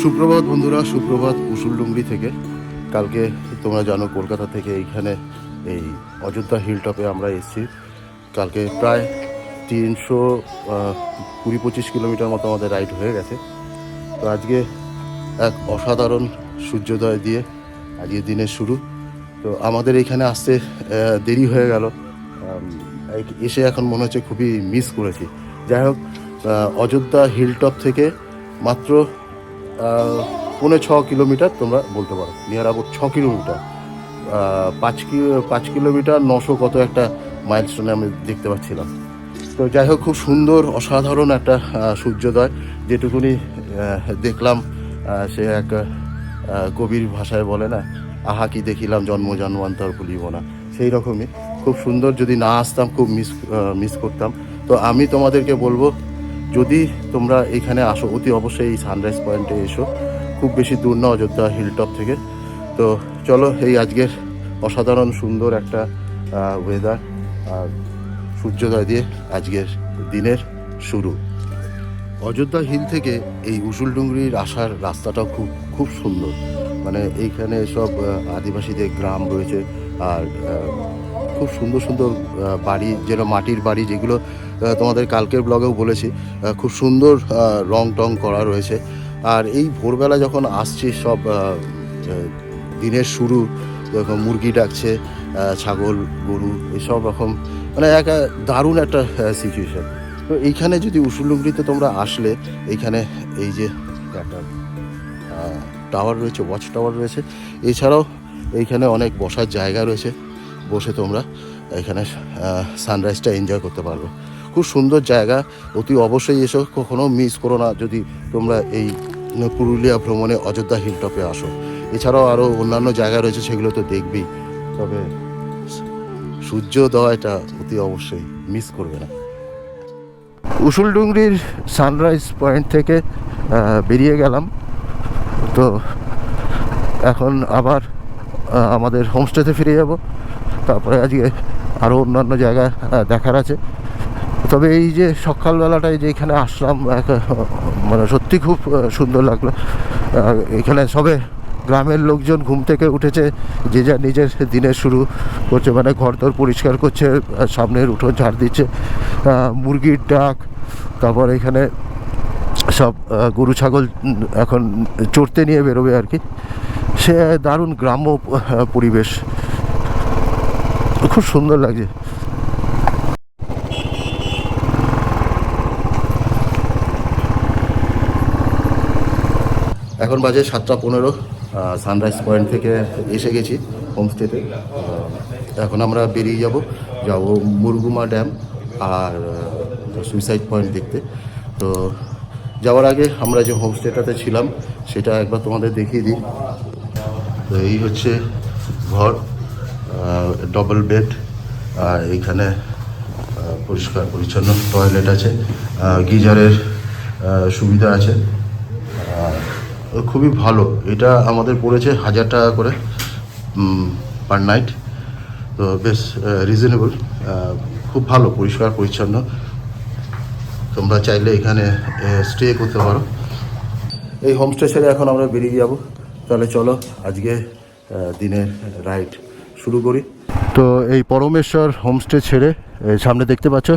সুপ্রভাত বন্ধুরা, সুপ্রভাত উসুলডুংরি থেকে। কালকে তোমরা জানো কলকাতা থেকে এইখানে এই অযোধ্যা হিল টপে আমরা এসেছি। কালকে প্রায় 320-25 কিলোমিটার মতো আমাদের রাইড হয়ে গেছে। তো আজকে এক অসাধারণ সূর্যোদয় দিয়ে আজকে দিনের শুরু। তো আমাদের এইখানে আসতে দেরি হয়ে গেল, এসে এখন মনে হচ্ছে খুবই মিস করেছি। যাই হোক, অযোধ্যা হিল টপ থেকে মাত্র 5.5 কিলোমিটার তোমরা বলতে পারো, নিয়ার অ্যাবাউট 6 কিলোমিটার, 5 কিলোমিটার 900 কত একটা মাইলস্টোনে আমি দেখতে পাচ্ছিলাম। তো যাই হোক, খুব সুন্দর অসাধারণ একটা সূর্যোদয়। যেটুকুনি দেখলাম সে এক কবির ভাষায় বলে না, আহা কি দেখিলাম জন্ম জন্মান্তর ভুলিব না, সেই রকমই খুব সুন্দর। যদি না আসতাম খুব মিস করতাম। তো আমি তোমাদেরকে বলবো, যদি তোমরা এখানে আসো অতি অবশ্যই এই সানরাইজ পয়েন্টে এসো। খুব বেশি দূর না অযোধ্যা হিলটপ থেকে। তো চলো, এই আজকের অসাধারণ সুন্দর একটা ওয়েদার আর সূর্যোদয় দিয়ে আজকের দিনের শুরু। অযোধ্যা হিল থেকে এই উসুলডুংরির আসার রাস্তাটাও খুব সুন্দর। মানে এইখানে সব আদিবাসীদের গ্রাম রয়েছে, আর খুব সুন্দর সুন্দর বাড়ি, যেন মাটির বাড়ি, যেগুলো তোমাদের কালকের ব্লগেও বলেছি, খুব সুন্দর রং টং করা রয়েছে। আর এই ভোরবেলা যখন আসছি, সব দিনের শুরু, যখন মুরগি ডাকছে, ছাগল গরু এসব রকম, মানে এক দারুণ একটা সিচুয়েশান। তো এইখানে যদি উসুলডুংরিতে তোমরা আসলে, এইখানে এই যে একটা টাওয়ার রয়েছে, ওয়াচ টাওয়ার রয়েছে, এছাড়াও এইখানে অনেক বসার জায়গা রয়েছে। বসে তোমরা এখানে সানরাইজটা এনজয় করতে পারবে। খুব সুন্দর জায়গা, অতি অবশ্যই এসো, কখনো মিস করো না যদি তোমরা এই পুরুলিয়া ভ্রমণে অযোধ্যা হিলটপে আসো। এছাড়াও আরও অন্যান্য জায়গা রয়েছে, সেগুলো তো দেখবেই, তবে সূর্যোদয়টা অতি অবশ্যই মিস করবে না। উসুলডুংরির সানরাইজ পয়েন্ট থেকে বেরিয়ে গেলাম। তো এখন আবার আমাদের হোমস্টেতে ফিরে যাব। তারপরে আজকে আরও অন্যান্য জায়গা দেখার আছে। তবে এই যে সকালবেলাটায় যে এখানে আসলাম, মানে সত্যি খুব সুন্দর লাগলো। এখানে সবে গ্রামের লোকজন ঘুম থেকে উঠেছে, যে যার নিজের দিনের শুরু করছে, মানে ঘরদোর পরিষ্কার করছে, সামনের উঠোন ঝাড় দিচ্ছে, মুরগির ডাক। তারপর এখানে সব গরু ছাগল এখন চড়তে নিয়ে বেরোবে আর কি। সে দারুণ গ্রাম্য পরিবেশ, খুব সুন্দর লাগছে। এখন বাজে 7:15। সানরাইজ পয়েন্ট থেকে এসে গেছি হোমস্টেতে। এখন আমরা বেরিয়ে যাব মুরগুমা ড্যাম আর সুইসাইড পয়েন্ট দেখতে। তো যাওয়ার আগে আমরা যে হোমস্টেটাতে ছিলাম সেটা একবার তোমাদের দেখিয়ে দিই। তো এই হচ্ছে ঘর, ডবল বেড, আর এইখানে পরিষ্কার পরিচ্ছন্ন টয়লেট আছে, গিজারের সুবিধা আছে, খুবই ভালো। এটা আমাদের পড়েছে 1000 টাকা করে পার নাইট। তো বেশ রিজনেবল, খুব ভালো, পরিষ্কার পরিচ্ছন্ন। তোমরা চাইলে এখানে স্টে করতে পারো। এই হোমস্টে ছেড়ে এখন আমরা বেরিয়ে যাব। তাহলে চলো আজকে দিনের রাইড শুরু করি। তো এই পরমেশ্বর হোমস্টে ছেড়ে সামনে দেখতে পাচ্ছ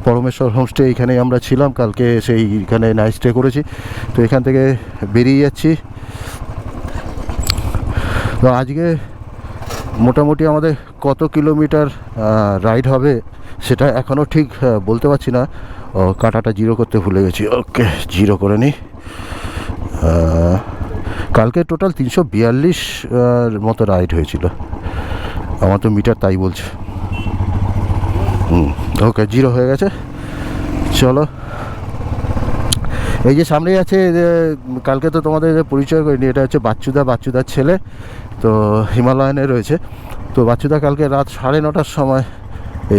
পরমেশ্বর হোমস্টে, এইখানেই আমরা ছিলাম কালকে, সেইখানে নাইট স্টে করেছি। তো এখান থেকে বেরিয়ে যাচ্ছি। তো আজকে মোটামুটি আমাদের কত কিলোমিটার রাইড হবে সেটা এখনও ঠিক বলতে পারছি না। কাঁটাটা জিরো করতে ভুলে গেছি। ওকে, জিরো করে নিই। কালকে টোটাল 342 মতো রাইড হয়েছিল, আমার তো মিটার তাই বলছে। ওকে, জিরো হয়ে গেছে। চলো, এই যে সামনেই আছে, কালকে তো তোমাদের পরিচয় করিনি, এটা হচ্ছে বাচ্চুদার ছেলে। তো হিমালয়ানে রয়েছে। তো বাচ্চুদা কালকে রাত 9:30টার সময়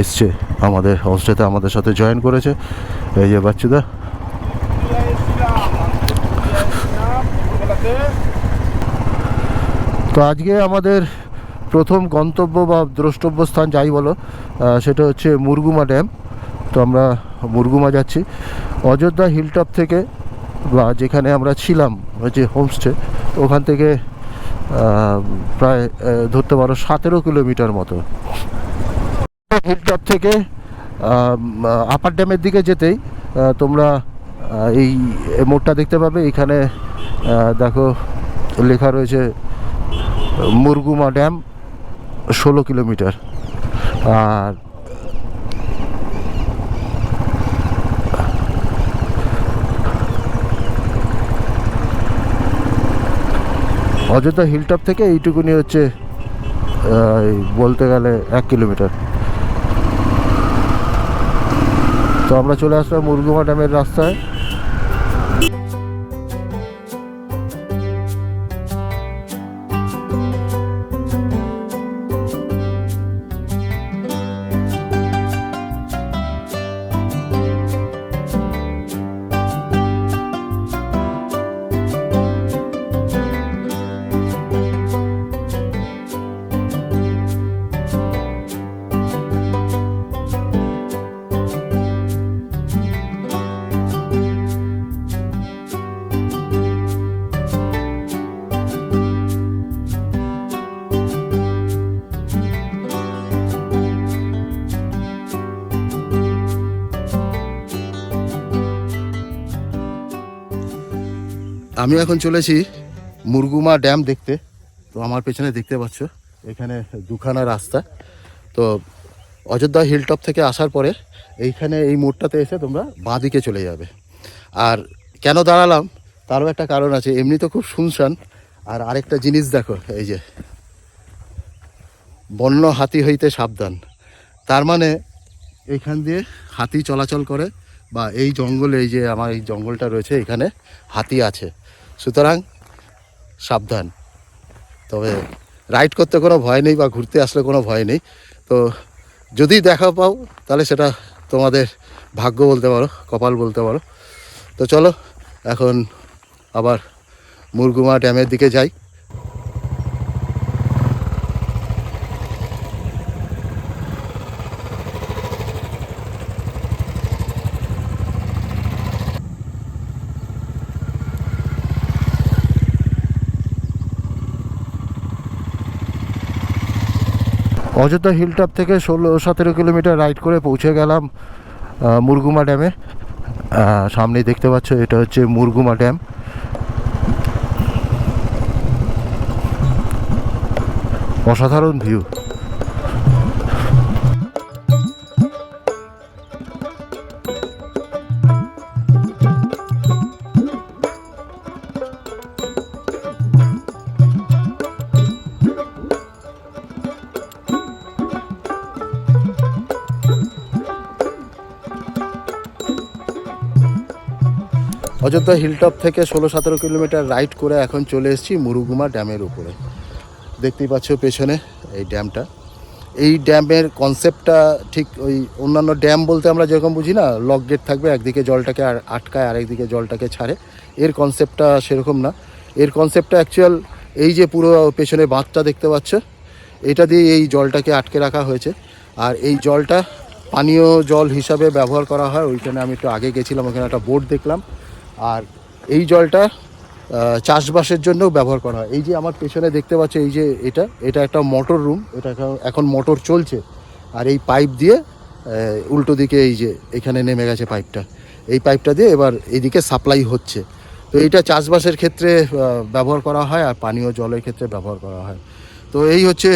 এসছে আমাদের হোমস্টেতে, আমাদের সাথে জয়েন করেছে। এই যে বাচ্চুদা। তো আজকে আমাদের প্রথম গন্তব্য বা দ্রষ্টব্য স্থান যাই বলো, সেটা হচ্ছে মুরগুমা ড্যাম। তো আমরা মুরগুমা যাচ্ছি। অযোধ্যা হিলটপ থেকে বা যেখানে আমরা ছিলাম যে হোমস্টে, ওখান থেকে প্রায় ধরতে পারো 17 কিলোমিটার মতো। হিলটপ থেকে আপার ড্যামের দিকে যেতেই তোমরা এই মোড়টা দেখতে পাবে। এখানে দেখো লেখা রয়েছে মুরগুমা ড্যাম 16 কিলোমিটার। আর অযোধ্যা হিলটপ থেকে এইটুকুনি হচ্ছে বলতে গেলে 1 কিলোমিটার। তো আমরা চলে আসলাম মুরগুমা ড্যামের রাস্তায়। আমি এখন চলেছি মুরগুমা ড্যাম দেখতে। তো আমার পেছনে দেখতে পাচ্ছ এখানে দুখানা রাস্তা। তো অযোধ্যা হিলটপ থেকে আসার পরে এইখানে এই মোড়টাতে এসে তোমরা বাঁ দিকে চলে যাবে। আর কেন দাঁড়ালাম তারও একটা কারণ আছে, এমনি তো খুব শুনশান। আর আরেকটা জিনিস দেখো, এই যে বন্য হাতি হইতে সাবধান। তার মানে এইখান দিয়ে হাতি চলাচল করে, বা এই জঙ্গলে, এই যে আমার এই জঙ্গলটা রয়েছে এখানে হাতি আছে, সুতরাং সাবধান। তবে রাইড করতে কোনো ভয় নেই বা ঘুরতে আসলে কোনো ভয় নেই। তো যদি দেখা পাও তাহলে সেটা তোমাদের ভাগ্য বলতে পারো, কপাল বলতে পারো। তো চলো এখন আবার মুরগুমা ড্যামের দিকে যাই। অযোধ্যা হিলটপ থেকে 16-17 কিলোমিটার রাইড করে পৌঁছে গেলাম মুরগুমা ড্যামে। সামনে দেখতে পাচ্ছ এটা হচ্ছে মুরগুমা ড্যাম। অসাধারণ ভিউ। অযোধ্যা হিলটপ থেকে 16-17 কিলোমিটার রাইড করে এখন চলে এসেছি মুরগুমা ড্যামের উপরে। দেখতেই পাচ্ছ পেছনে এই ড্যামটা। এই ড্যামের কনসেপ্টটা ঠিক ওই অন্যান্য ড্যাম বলতে আমরা যেরকম বুঝি না, লক গেট থাকবে, একদিকে জলটাকে আটকায় আরেকদিকে জলটাকে ছাড়ে, এর কনসেপ্টটা সেরকম না। এর কনসেপ্টটা অ্যাকচুয়াল এই যে পুরো পেছনে বাঁধটা দেখতে পাচ্ছ, এটা দিয়ে এই জলটাকে আটকে রাখা হয়েছে। আর এই জলটা পানীয় জল হিসাবে ব্যবহার করা হয়। ওইখানে আমি একটু আগে গেছিলাম, ওখানে একটা বোট দেখলাম। আর এই জলটা চাষবাসের জন্যও ব্যবহার করা হয়। এই যে আমার পেছনে দেখতে পাচ্ছ, এই যে এটা একটা মোটর রুম, এটা এখন মোটর চলছে। আর এই পাইপ দিয়ে উল্টো দিকে এই যে এখানে নেমে গেছে পাইপটা, এই পাইপটা দিয়ে এবার এইদিকে সাপ্লাই হচ্ছে। তো এইটা চাষবাসের ক্ষেত্রে ব্যবহার করা হয় আর পানীয় জলের ক্ষেত্রে ব্যবহার করা হয়। তো এই হচ্ছে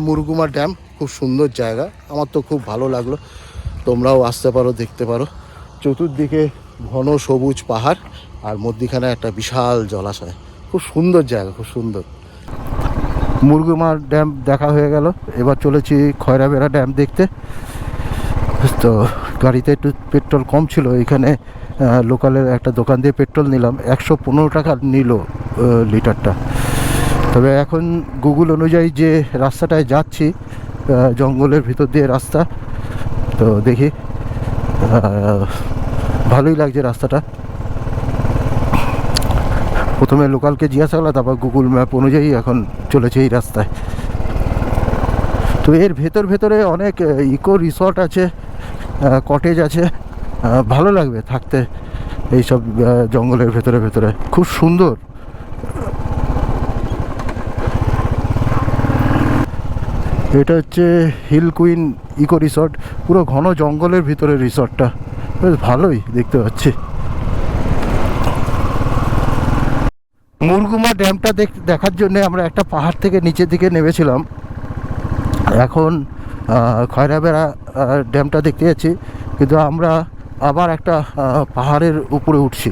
মুরগুমা ড্যাম। খুব সুন্দর জায়গা, আমার তো খুব ভালো লাগলো। তোমরাও আসতে পারো, দেখতে পারো। চতুর্দিকে ঘন সবুজ পাহাড় আর মধ্যিখানে একটা বিশাল জলাশয়। খুব সুন্দর জায়গা, খুব সুন্দর। মুরগুমা ড্যাম দেখা হয়ে গেল, এবার চলেছি খয়রাবেড়া ড্যাম দেখতে। তো গাড়িতে একটু পেট্রোল কম ছিল, এখানে লোকালের একটা দোকান দিয়ে পেট্রোল নিলাম। 115 টাকা নিল লিটারটা। তবে এখন গুগল অনুযায়ী যে রাস্তাটায় যাচ্ছি, জঙ্গলের ভিতর দিয়ে রাস্তা, তো দেখি ভালোই লাগছে রাস্তাটা। প্রথমে লোকালকে জিজ্ঞাসা করলাম, তারপর গুগল ম্যাপ অনুযায়ী এখন চলেছে এই রাস্তায়। তো এর ভেতরে অনেক ইকো রিসর্ট আছে, কটেজ আছে, ভালো লাগবে থাকতে। এইসব জঙ্গলের ভেতরে ভেতরে খুব সুন্দর। এটা হচ্ছে হিল কুইন ইকো রিসর্ট, পুরো ঘন জঙ্গলের ভিতরে রিসর্টটা, বেশ ভালোই দেখতে পাচ্ছি। মুরগুমা ড্যামটা দেখার জন্য আমরা একটা পাহাড় থেকে নিচের দিকে নেমেছিলাম। এখন খয়রাবেড়া ড্যামটা দেখতে যাচ্ছি, কিন্তু আমরা আবার একটা পাহাড়ের উপরে উঠছি।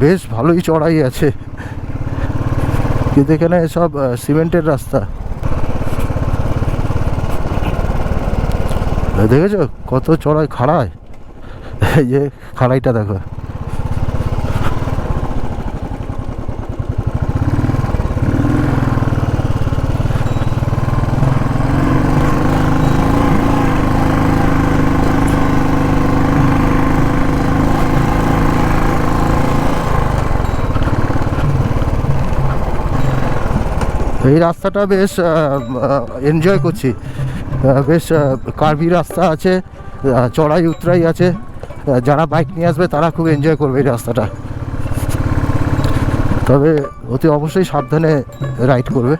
বেশ ভালোই চড়াই আছে, কিন্তু এখানে সব সিমেন্টের রাস্তা। দেখেছো কত চড়াই, খাড়ায়, এই যে খাড়াইটা দেখো। এই রাস্তাটা বেশ এনজয় করছি, বেশ কার্ভি রাস্তা আছে, চড়াই উতরাই আছে। যারা বাইক নিয়ে আসবে তারা খুব এনজয় করবে এই রাস্তাটা, তবে অতি অবশ্যই সাবধানে রাইড করবে।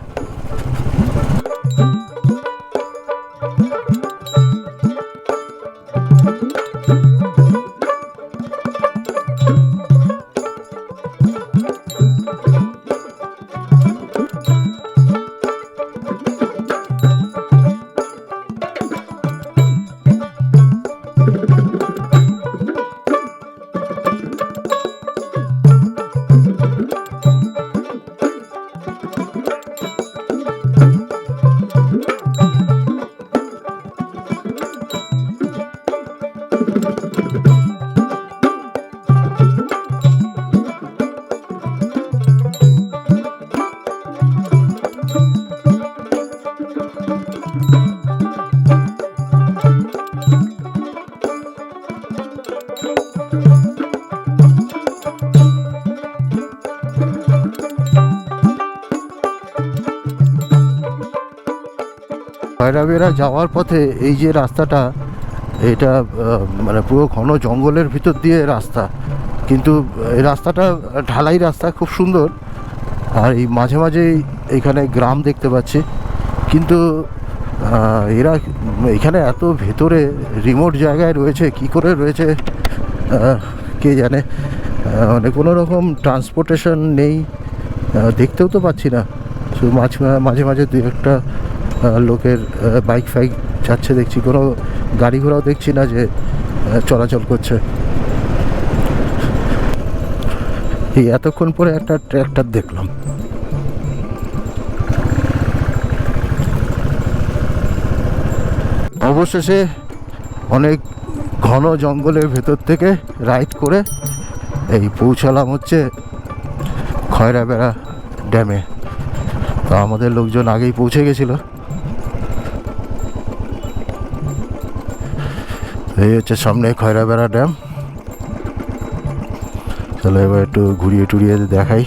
খয়রাবেড়া যাওয়ার পথে এই যে রাস্তাটা, এটা মানে পুরো ঘন জঙ্গলের ভিতর দিয়ে রাস্তা, কিন্তু এই রাস্তাটা ঢালাই রাস্তা, খুব সুন্দর। আর এই মাঝে মাঝেই এখানে গ্রাম দেখতে পাচ্ছি, কিন্তু এরা এখানে এত ভেতরে রিমোট জায়গায় রয়েছে, কি করে রয়েছে কে জানে। মানে কোনো রকম ট্রান্সপোর্টেশন নেই, দেখতেও তো পাচ্ছি না। শুধু মাঝে মাঝে দু একটা লোকের বাইক ফাইক যাচ্ছে দেখছি, কোনো গাড়ি ঘোড়াও দেখছি না যে চলাচল করছে। এই এতক্ষণ পরে একটা ট্র্যাক্টর দেখলাম। অবশেষে অনেক ঘন জঙ্গলের ভেতর থেকে রাইড করে এই পৌঁছালাম হচ্ছে খয়রাবেড়া ড্যামে। তো আমাদের লোকজন আগেই পৌঁছে গেছিল। এই হচ্ছে সামনে খয়রাবেড়া ড্যাম। চলো এবার একটু ঘুরিয়ে টুরিয়ে দেখাই।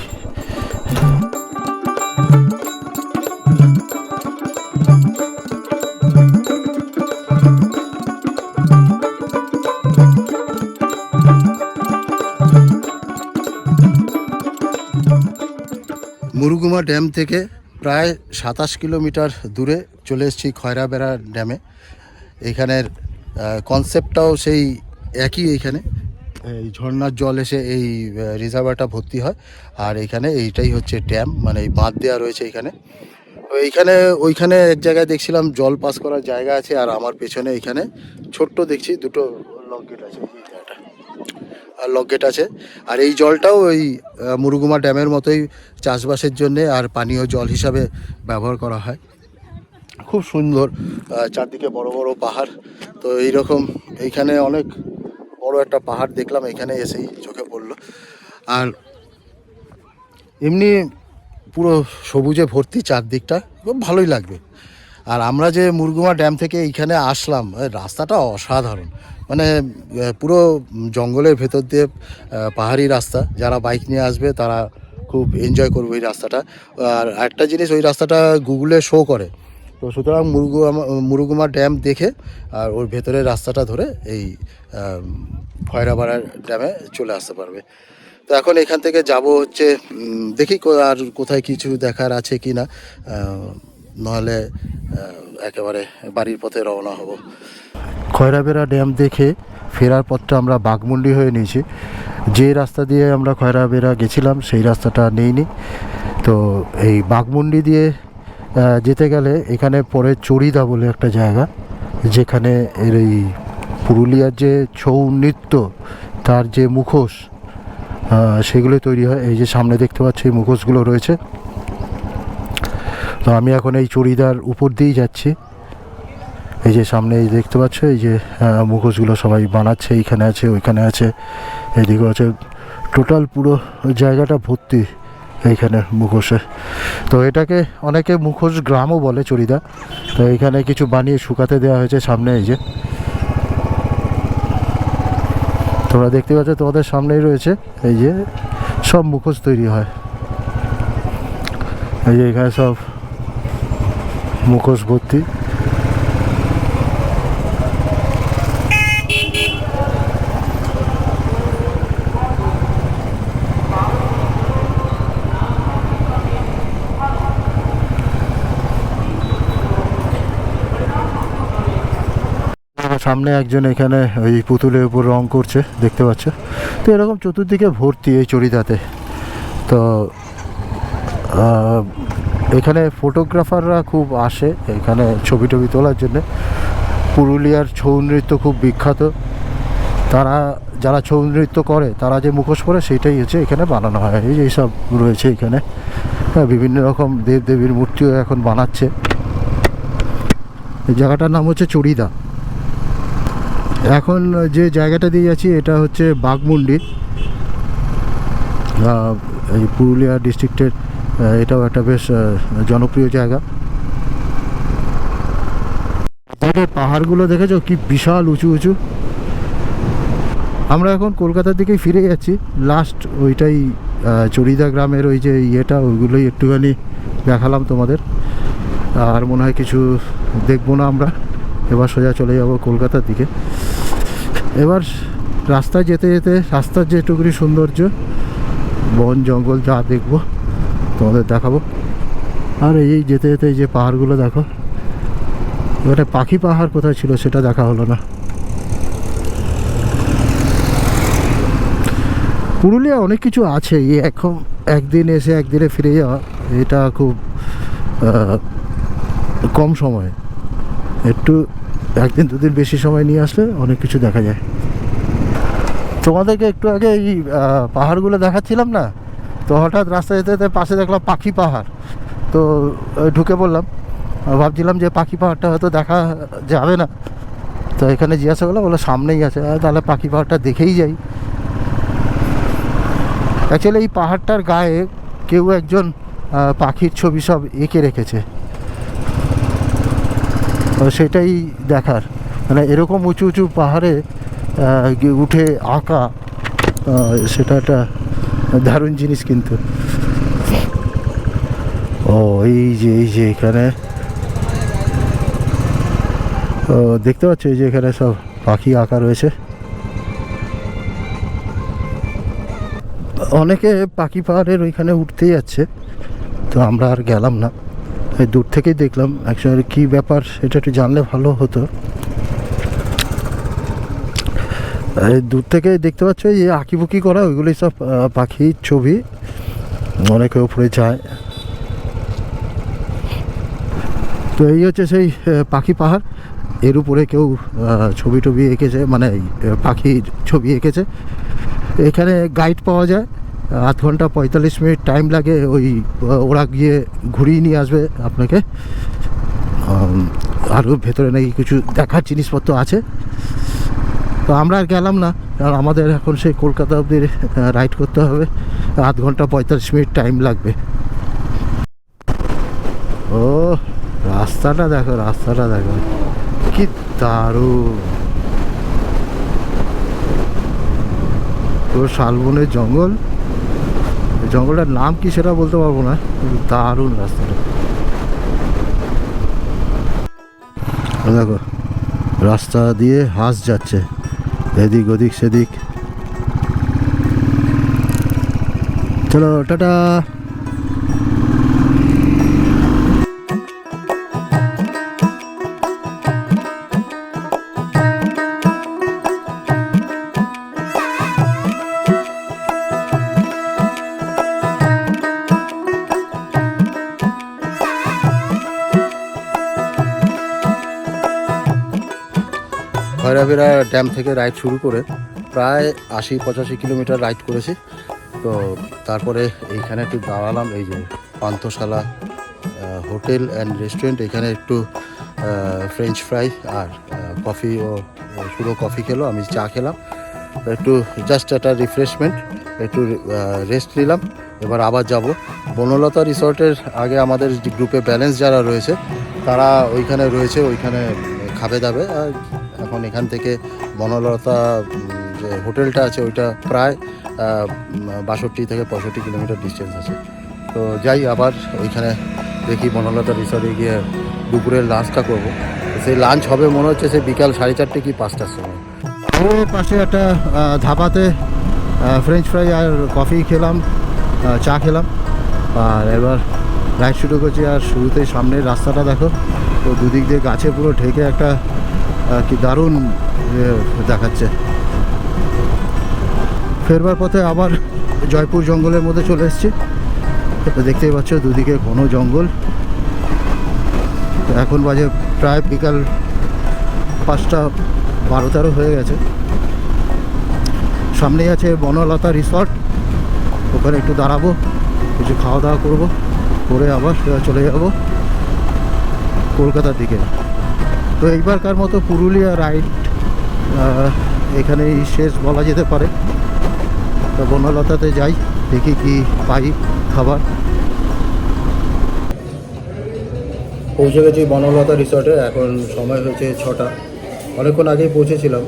মুরগুমা ড্যাম থেকে প্রায় 27 কিলোমিটার দূরে চলে এসেছি খয়রাবেড়া ড্যামে। এখানের কনসেপ্টটাও সেই একই। এইখানে এই ঝর্ণার জল এসে এই রিজার্ভারটা ভর্তি হয়, আর এইখানে এইটাই হচ্ছে ড্যাম, মানে এই বাঁধ দেওয়া রয়েছে এইখানে। এইখানে ওইখানে এক জায়গায় দেখছিলাম জল পাস করার জায়গা আছে, আর আমার পেছনে এইখানে ছোট্ট দেখছি দুটো লক গেট আছে, আর লক গেট আছে। আর এই জলটাও ওই মুরগুমা ড্যামের মতোই চাষবাসের জন্যে আর পানীয় জল হিসাবে ব্যবহার করা হয়। খুব সুন্দর, চারদিকে বড় বড় পাহাড়। তো এইরকম এইখানে অনেক বড় একটা পাহাড় দেখলাম এখানে এসেই, চোখে পড়লো। আর এমনি পুরো সবুজে ভর্তি চারদিকটা, খুব ভালোই লাগবে। আর আমরা যে মুরগুমা ড্যাম থেকে এইখানে আসলাম, রাস্তাটা অসাধারণ, মানে পুরো জঙ্গলের ভেতর দিয়ে পাহাড়ি রাস্তা। যারা বাইক নিয়ে আসবে তারা খুব এনজয় করবে এই রাস্তাটা। আর একটা জিনিস, ওই রাস্তাটা গুগলে শো করে, তো সুতরাং মুরুগুমা ড্যাম দেখে আর ওর ভেতরের রাস্তাটা ধরে এই খয়রাপাড়া ড্যামে চলে আসতে পারবে। তো এখন এখান থেকে যাব হচ্ছে দেখি আর কোথায় কিছু দেখার আছে কি না, নাহলে একেবারে বাড়ির পথে রওনা হব। খয়রাপাড়া ড্যাম দেখে ফেরার পথটা আমরা বাঘমুন্ডি হয়ে নিয়েছি। যে রাস্তা দিয়ে আমরা খয়রাপাড়া গেছিলাম সেই রাস্তাটা নেইনি। তো এই বাঘমুন্ডি দিয়ে যেতে গেলে এখানে পরে চড়িদা বলে একটা জায়গা, যেখানে এর এই পুরুলিয়ার যে ছৌ নৃত্য তার যে মুখোশ সেগুলো তৈরি হয়। এই যে সামনে দেখতে পাচ্ছি এই মুখোশগুলো রয়েছে। তো আমি এখন এই চড়িদার উপর দিয়েই যাচ্ছি। এই যে সামনে এই দেখতে পাচ্ছ এই যে মুখোশগুলো সবাই বানাচ্ছে, এইখানে আছে ওইখানে আছে এইদিকে আছে, টোটাল পুরো জায়গাটা ভর্তি এইখানে মুখোশে। তো এটাকে অনেকে মুখোশ গ্রামও বলে চড়িদা। তো এইখানে কিছু বানিয়ে শুকাতে দেওয়া হয়েছে সামনে। এই যে তোমরা দেখতে পাচ্ছ তোমাদের সামনেই রয়েছে, এই যে সব মুখোশ তৈরি হয়। এই যে এখানে সব মুখোশ ভর্তি। সামনে একজন এখানে ওই পুতুলের উপর রং করছে দেখতে পাচ্ছ। তো এরকম চতুর্দিকে ভর্তি এই চড়িদাতে। তো এখানে ফটোগ্রাফাররা খুব আসে এখানে ছবি টবি তোলার জন্য। পুরুলিয়ার ছৌ নৃত্য খুব বিখ্যাত। তারা যারা ছৌ নৃত্য করে তারা যে মুখোশ পরে সেটাই হচ্ছে এখানে বানানো হয়। এই যে এইসব রয়েছে এখানে, বিভিন্ন রকম দেব দেবীর মূর্তিও এখন বানাচ্ছে। এই জায়গাটার নাম হচ্ছে চড়িদা। এখন যে জায়গাটা দিয়ে যাচ্ছি এটা হচ্ছে বাঘমুন্ডি, এই পুরুলিয়া ডিস্ট্রিক্টের। এটাও একটা বেশ জনপ্রিয় জায়গা। পাহাড়গুলো দেখেছো কি বিশাল উঁচু উঁচু। আমরা এখন কলকাতার দিকেই ফিরে যাচ্ছি। লাস্ট ওইটাই চড়িদা গ্রামের ওই যে ইয়েটা, ওইগুলোই একটুখানি দেখালাম তোমাদের। আর মনে হয় কিছু দেখবো না আমরা। এবার সোজা চলে যাব কলকাতার দিকে। এবার রাস্তায় যেতে যেতে রাস্তার যেটুকুনি সৌন্দর্য, বন জঙ্গল যা দেখবো তোমাদের দেখাবো। আর এই যেতে যেতে এই যে পাহাড়গুলো দেখো। এবারে পাখি পাহাড় কোথায় ছিল সেটা দেখা হলো না। পুরুলিয়া অনেক কিছু আছে, এখন একদিন এসে একদিনে ফিরে যাওয়া এটা খুব কম সময়। একটু একদিন দুদিন বেশি সময় নিয়ে আসলে অনেক কিছু দেখা যায়। তোমাদেরকে একটু আগে এই পাহাড়গুলো দেখাচ্ছিলাম না, তো হঠাৎ রাস্তায় যেতে যেতে পাশে দেখলাম পাখি পাহাড়। তো ঢুকে পড়লাম, ভাবছিলাম যে পাখি পাহাড়টা হয়তো দেখা যাবে না। তো এখানে জিজ্ঞাসা করলাম, বলে সামনেই আছে। তাহলে পাখি পাহাড়টা দেখেই যাই। অ্যাকচুয়ালি এই পাহাড়টার গায়ে কেউ একজন পাখির ছবি সব এঁকে রেখেছে। সেটাই দেখার, মানে এরকম উঁচু উঁচু পাহাড়ে উঠে আঁকা, সেটা একটা দারুণ জিনিস কিন্তু। ও এই যে এখানে দেখতে পাচ্ছ, এই যে এখানে সব পাখি আঁকা রয়েছে। অনেকে পাখি পাহাড়ের ওইখানে উঠতে যাচ্ছে, তো আমরা আর গেলাম না। দূর থেকেই দেখলাম। অ্যাকচুয়ালি কী ব্যাপার সেটা একটু জানলে ভালো হতো। দূর থেকে দেখতে পাচ্ছ এই আঁকিবুকি করা, ওইগুলোই সব পাখির ছবি। অনেকে উপরে যায়। তো এই হচ্ছে সেই পাখি পাহাড়। এর উপরে কেউ ছবি টবি এঁকেছে, মানে পাখির ছবি এঁকেছে। এখানে গাইড পাওয়া যায়। 8 ঘন্টা 45 মিনিট টাইম লাগে। ওরা গিয়ে ঘুরিয়ে নিয়ে আসবে আপনাকে। আরও ভেতরে নাকি কিছু দেখার জিনিসপত্র আছে। তো আমরা আর গেলাম না, কারণ আমাদের এখন সেই কলকাতা অবধি রাইড করতে হবে। 8 ঘন্টা 45 মিনিট টাইম লাগবে। ও রাস্তাটা দেখো, রাস্তাটা দেখো কি দারুণ। পুরো শালবনের জঙ্গল। জঙ্গলটার নাম কি সেটা বলতে পারবো না, দারুণ রাস্তাটা। দেখো রাস্তা দিয়ে হাঁস যাচ্ছে এদিক ওদিক সেদিক। চলো টাটা। খয়রাবেড়া ড্যাম থেকে রাইড শুরু করে প্রায় 80-85 কিলোমিটার রাইড করেছি। তো তারপরে এইখানে একটু দাঁড়ালাম, এই যে পান্থশালা হোটেল অ্যান্ড রেস্টুরেন্ট। এখানে একটু ফ্রেঞ্চ ফ্রাই আর কফি ও শুধু কফি খেলো, আমি চা খেলাম। একটু জাস্ট একটা রিফ্রেশমেন্ট, একটু রেস্ট নিলাম। এবার আবার যাব বনলতা রিসর্টের। আগে আমাদের গ্রুপে ব্যালেন্স যারা রয়েছে তারা ওইখানে রয়েছে, ওইখানে খাবে দাবে। আর এখন এখান থেকে বনলতা যে হোটেলটা আছে ওইটা প্রায় 62 থেকে 65 কিলোমিটার ডিস্টেন্স আছে। তো যাই আবার ওইখানে দেখি বনলতা রিসর্টে গিয়ে দুপুরের লাঞ্চটা করব। সেই লাঞ্চ হবে মনে হচ্ছে সেই বিকাল 4:30 কি 5টার সময়। ওর পাশে একটা ধাবাতে ফ্রেঞ্চ ফ্রাই আর কফি খেলাম, চা খেলাম। আর এবার রাইড শুরু করছি। আর শুরুতে সামনের রাস্তাটা দেখো, তো দুদিক দিয়ে গাছে পুরো ঢেকে একটা কি দারুণ দেখাচ্ছে। ফেরবার পথে আবার জয়পুর জঙ্গলের মধ্যে চলে এসেছি। দেখতেই পাচ্ছ দুদিকে ঘন জঙ্গল। এখন বাজে প্রায় বিকাল 5:12 হয়ে গেছে। সামনেই আছে বনলতা রিসর্ট, ওখানে একটু দাঁড়াবো, কিছু খাওয়া দাওয়া করবো, করে আবার চলে যাব কলকাতার দিকে। তো এইবারকার মতো পুরুলিয়া রাইড এখানেই শেষ বলা যেতে পারে। তো বনলতাতে যাই, দেখি কি পাই খাবার। পৌঁছে গেছি বনলতা রিসর্টে। এখন সময় হয়েছে 6টা, অনেকক্ষণ আগেই পৌঁছেছিলাম।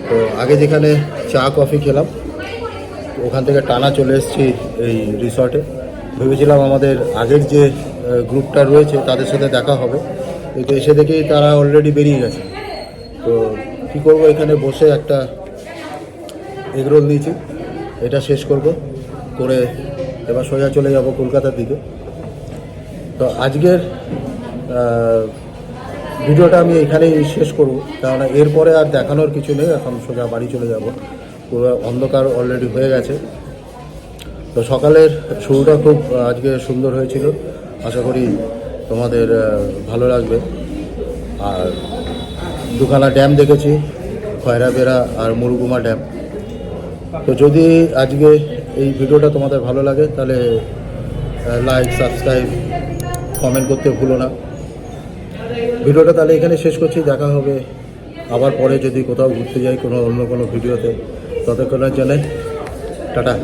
তো আগে যেখানে চা কফি খেলাম ওখান থেকে টানা চলে এসেছি এই রিসর্টে। ভেবেছিলাম আমাদের আগের যে গ্রুপটা রয়েছে তাদের সাথে দেখা হবে, কিন্তু এসে দেখি তারা অলরেডি বেরিয়ে গেছে। তো কী করবো, এখানে বসে একটা এগরোল নিয়েছি, এটা শেষ করব, করে এবার সোজা চলে যাব কলকাতার দিকে। তো আজকের ভিডিওটা আমি এখানেই শেষ করব, কেননা এরপরে আর দেখানোর কিছু নেই। এখন সোজা বাড়ি চলে যাব, পুরো অন্ধকার অলরেডি হয়ে গেছে। তো সকালের শুরুটা খুব আজকে সুন্দর হয়েছিল, আশা করি তোমাদের ভালো লাগবে। আর দুখানা ড্যাম দেখেছি, খয়রাবেড়া আর মুরুগুমা ড্যাম। তো যদি আজকে এই ভিডিওটা তোমাদের ভালো লাগে তাহলে লাইক, সাবস্ক্রাইব, কমেন্ট করতে ভুলো না। ভিডিওটা তাহলে এখানে শেষ করছি, দেখা হবে আবার পরে যদি কোথাও ঘুরতে যাই অন্য কোনো ভিডিওতে। ততক্ষণের জন্য টাটা।